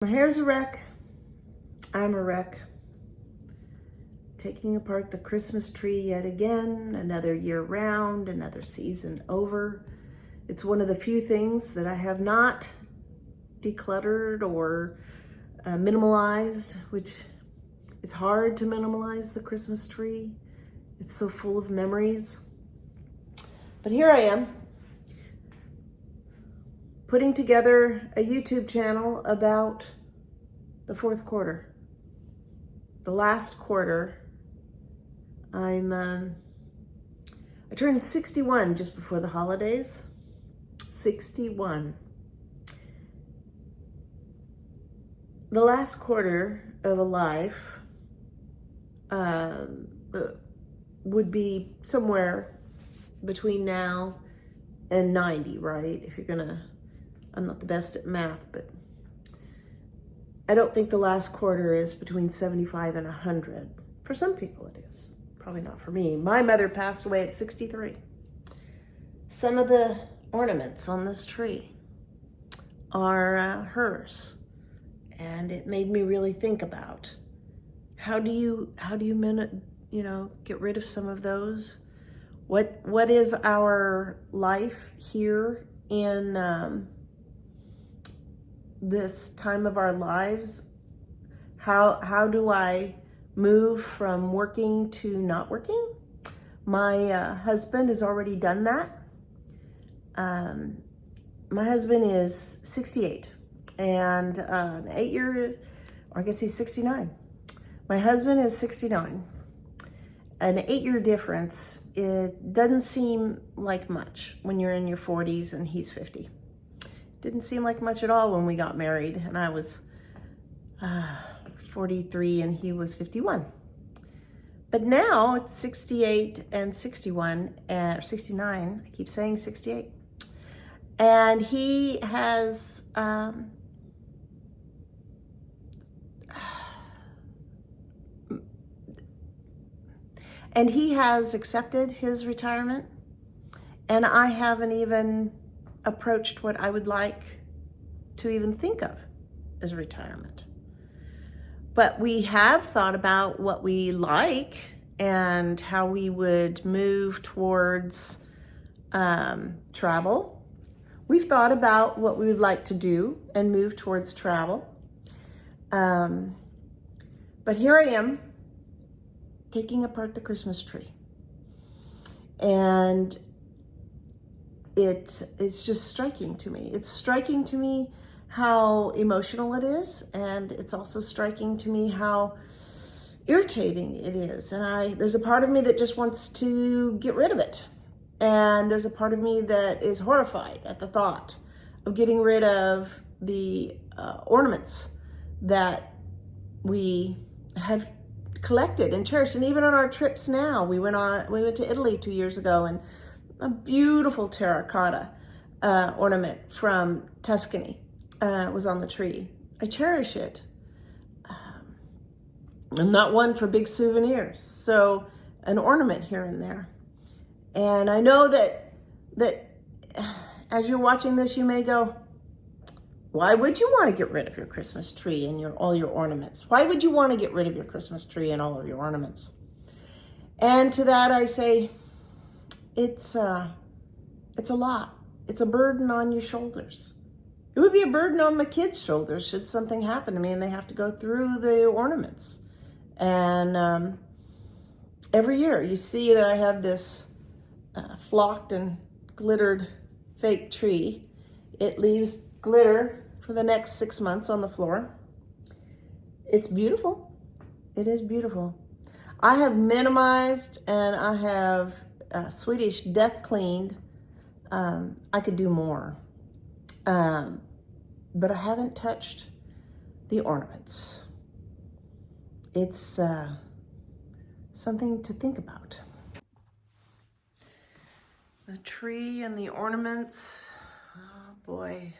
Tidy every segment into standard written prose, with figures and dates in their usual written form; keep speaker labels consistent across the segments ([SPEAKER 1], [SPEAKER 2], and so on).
[SPEAKER 1] My hair's a wreck. I'm a wreck. Taking apart the Christmas tree yet again, another year round, another season over. It's one of the few things that I have not decluttered or minimalized, which it's hard to minimalize the Christmas tree. It's so full of memories. But here I am, putting together a YouTube channel about the fourth quarter. The last quarter, I turned 61 just before the holidays. 61. The last quarter of a life would be somewhere between now and 90, right? If you're gonna, I'm not the best at math, but I don't think the last quarter is between 75 and 100. For some people it is, probably not for me. My mother passed away at 63. Some of the ornaments on this tree are hers. And it made me really think about how do you get rid of some of those? What is our life here in this time of our lives? How do I move from working to not working? My husband has already done that. My husband is 68 and an 8 year, or I guess he's 69. My husband is 69. An 8 year difference, it doesn't seem like much when you're in your 40s and he's 50. Didn't seem like much at all when we got married, and I was 43 and he was 51. But now it's 68 and 61, or 69, I keep saying 68. And he has accepted his retirement, and I haven't even approached what I would like to even think of as retirement. But we have thought about what we like and how we would move towards travel. We've thought about what we would like to do and move towards travel. But here I am, taking apart the Christmas tree. And it's just striking to me. It's striking to me how emotional it is, and it's also striking to me how irritating it is. And there's a part of me that just wants to get rid of it. And there's a part of me that is horrified at the thought of getting rid of the ornaments that we have collected and cherished. And even on our trips now, we went to Italy 2 years ago, and a beautiful terracotta ornament from Tuscany was on the tree. I cherish it. I'm not one for big souvenirs, so an ornament here and there. And I know that as you're watching this, you may go, why would you want to get rid of your Christmas tree and all your ornaments? Why would you want to get rid of your Christmas tree and all of your ornaments? And to that I say, it's a lot. It's a burden on your shoulders. It would be a burden on my kids' shoulders should something happen to me and they have to go through the ornaments. And every year you see that I have this flocked and glittered fake tree. It leaves glitter for the next 6 months on the floor. It's beautiful. It is beautiful. I have minimized and I have Swedish death cleaned. I could do more. But I haven't touched the ornaments. It's something to think about. The tree and the ornaments, oh boy,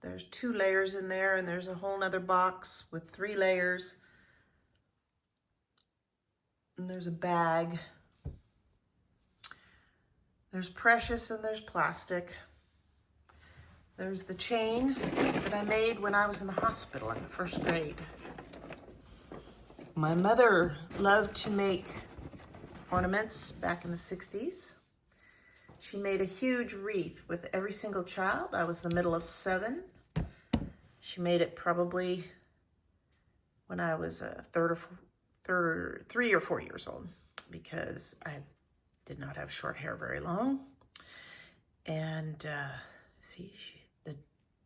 [SPEAKER 1] there's 2 layers in there, and there's a whole nother box with 3 layers. And there's a bag. There's precious and there's plastic. There's the chain that I made when I was in the hospital in the 1st grade. My mother loved to make ornaments back in the 60s. She made a huge wreath with every single child. I was the middle of 7. She made it probably when I was 3 or 4 years old, because I did not have short hair very long. And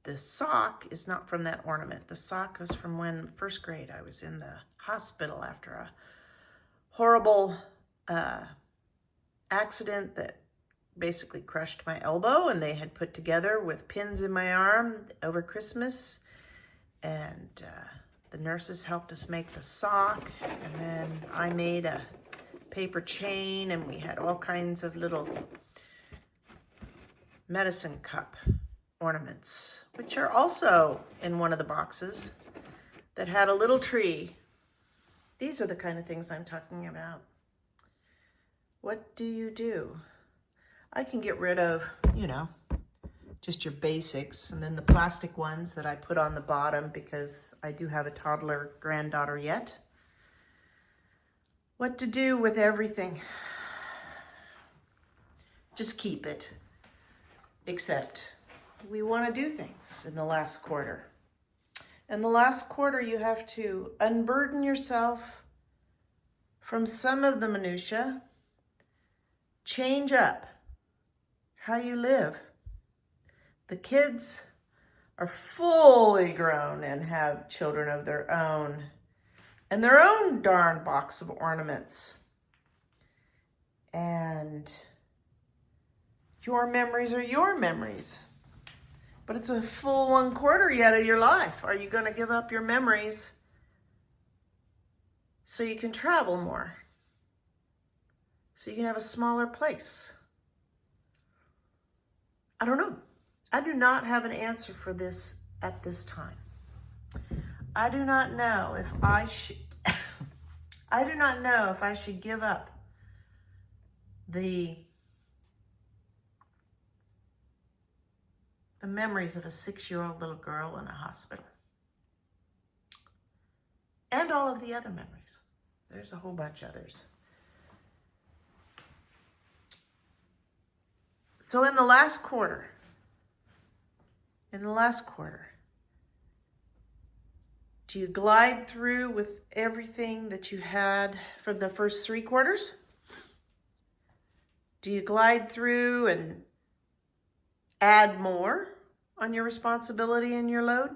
[SPEAKER 1] the sock is not from that ornament. The sock was from when 1st grade I was in the hospital after a horrible accident that basically crushed my elbow, and they had put together with pins in my arm over Christmas. And the nurses helped us make the sock, and then I made a paper chain, and we had all kinds of little medicine cup ornaments, which are also in one of the boxes that had a little tree. These are the kind of things I'm talking about. What do you do? I can get rid of, just your basics, and then the plastic ones that I put on the bottom because I do have a toddler granddaughter yet. What to do with everything? Just keep it. Except we want to do things in the last quarter. In the last quarter, you have to unburden yourself from some of the minutia, change up how you live. The kids are fully grown and have children of their own and their own darn box of ornaments. And your memories are your memories. But it's a full 1 quarter yet of your life. Are you going to give up your memories so you can travel more? So you can have a smaller place? I don't know. I do not have an answer for this at this time. I do not know if I should I do not know if I should give up the memories of a 6-year-old little girl in a hospital. And all of the other memories. There's a whole bunch of others. So in the last quarter, do you glide through with everything that you had from the first 3 quarters? Do you glide through and add more on your responsibility and your load?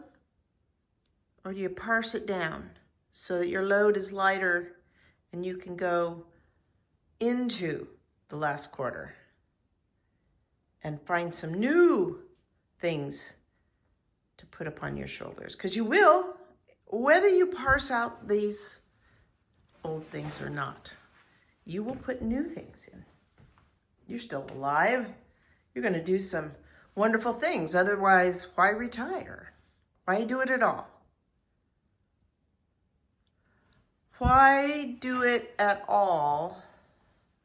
[SPEAKER 1] Or do you parse it down so that your load is lighter and you can go into the last quarter and find some new things to put upon your shoulders? Because you will, whether you parse out these old things or not, you will put new things in. You're still alive. You're going to do some wonderful things. Otherwise, why retire? Why do it at all? Why do it at all?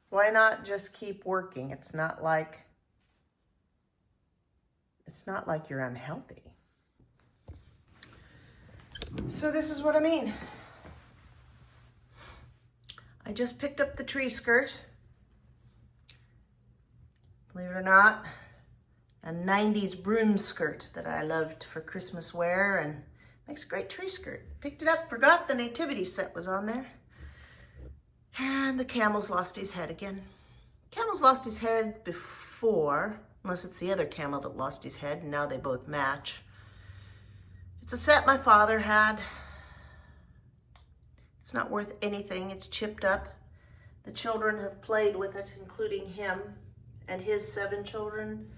[SPEAKER 1] Why not just keep working? It's not like you're unhealthy. So this is what I mean. I just picked up the tree skirt. Believe it or not, a 90s broom skirt that I loved for Christmas wear, and makes a great tree skirt. Picked it up, forgot the nativity set was on there. And the camel's lost his head again. Camel's lost his head before, unless it's the other camel that lost his head, and now they both match. It's a set my father had. It's not worth anything. It's chipped up. The children have played with it, including him and his 7 children,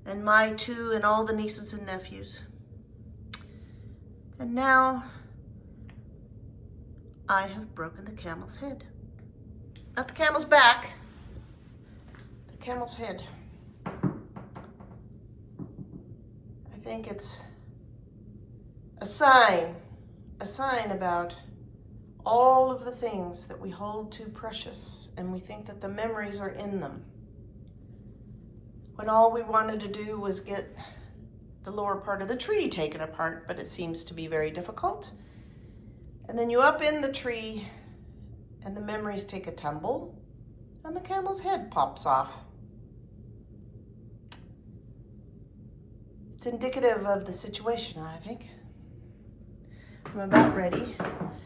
[SPEAKER 1] and my 2 and all the nieces and nephews. And now I have broken the camel's head. Not the camel's back, the camel's head. I think it's a sign about all of the things that we hold too precious, and we think that the memories are in them, when all we wanted to do was get the lower part of the tree taken apart, but it seems to be very difficult. And then you up in the tree and the memories take a tumble and the camel's head pops off. It's indicative of the situation, I think. I'm about ready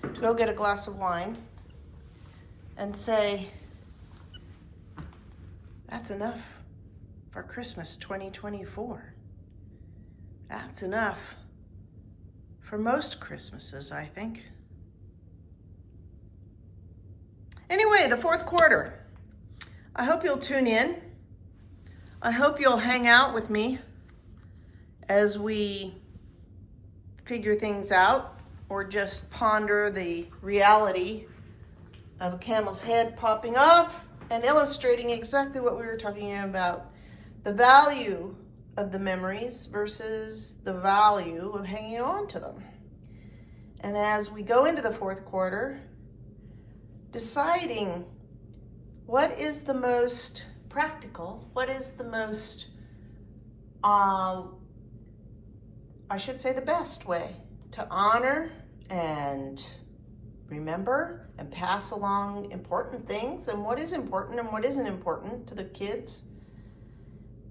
[SPEAKER 1] to go get a glass of wine and say, that's enough for Christmas 2024. That's enough for most Christmases, I think. Anyway, the fourth quarter. I hope you'll tune in. I hope you'll hang out with me as we figure things out or just ponder the reality of a camel's head popping off and illustrating exactly what we were talking about, the value of the memories versus the value of hanging on to them. And as we go into the fourth quarter, deciding what is the most practical, what is the most, I should say the best way to honor and remember and pass along important things and what is important and what isn't important to the kids.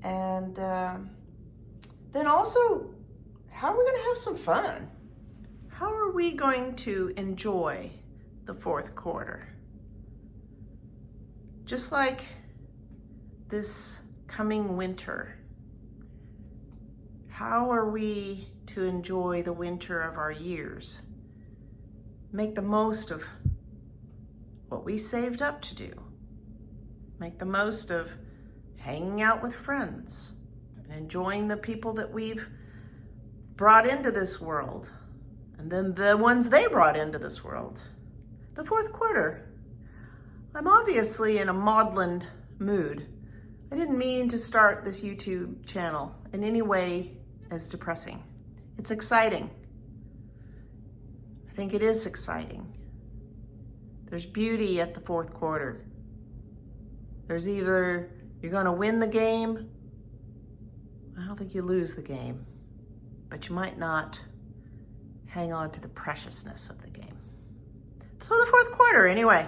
[SPEAKER 1] And then also, how are we going to have some fun? How are we going to enjoy the fourth quarter? Just like this coming winter, how are we to enjoy the winter of our years? Make the most of what we saved up to do. Make the most of hanging out with friends and enjoying the people that we've brought into this world, and then the ones they brought into this world. The fourth quarter. I'm obviously in a maudlin mood. I didn't mean to start this YouTube channel in any way as depressing. It's exciting. I think it is exciting. There's beauty at the fourth quarter. There's either you're going to win the game. I don't think you lose the game, but you might not hang on to the preciousness of the game. So the fourth quarter, anyway.